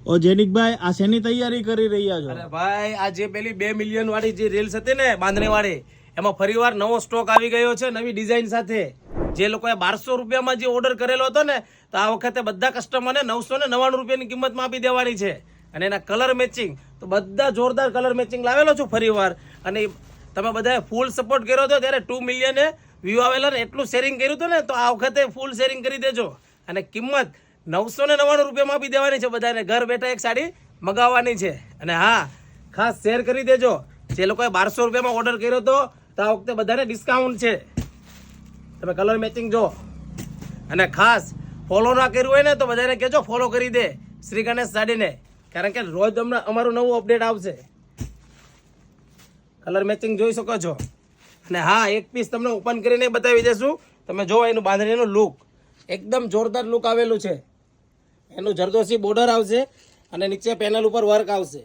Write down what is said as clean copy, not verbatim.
ઓ જેનિકભાઈ આ શેની તૈયારી કરી રહ્યા છો? અરે ભાઈ આ જે પેલી 2 મિલિયન વાળી જે રીલ્સ હતી ને બાંધણી વાળી, એમાં ફરીવાર નવો સ્ટોક આવી ગયો છે નવી ડિઝાઇન સાથે. જે લોકોએ 1200 રૂપિયામાં જે ઓર્ડર કરેલો હતો ને, તો આ વખતે બધા કસ્ટમરને 999 રૂપિયાની કિંમતમાં આપી દેવાની છે. અને એના કલર મેચિંગ તો બધા જોરદાર કલર મેચિંગ લાવેલો છું ફરીવાર. અને તમે બધાએ ફૂલ સપોર્ટ કર્યો હતો ત્યારે 2 મિલિયને વ્યૂ આવેલા ને એટલું શેરિંગ કર્યું હતું ને, તો આ વખતે ફૂલ શેરિંગ કરી દેજો. અને કિંમત 999 રૂપિયામાં આપી દેવાની છે બધાને. ઘર બેઠા એક સાડી મગાવવાની છે. અને હા, ખાસ શેર કરી દેજો. જે લોકોએ 1200 રૂપિયામાં ઓર્ડર કર્યો હતો, તો આ વખતે બધાને ડિસ્કાઉન્ટ છે. તમે કલર મેચિંગ જો. અને ખાસ ફોલો ના કર્યું હોય ને, તો બધાને કહેજો ફોલો કરી દે શ્રી ગણેશ સાડીને, કારણ કે રોજ તમને અમારું નવું અપડેટ આવશે. કલર મેચિંગ જોઈ શકો છો. અને હા, એક પીસ તમને ઓપન કરીને બતાવી દેશું. તમે જો એનું બાંધણીનું લુક એકદમ જોરદાર લુક આવેલું છે. એનું જરદોશી બોર્ડર આવશે અને નીચે પેનલ ઉપર વર્ક આવશે.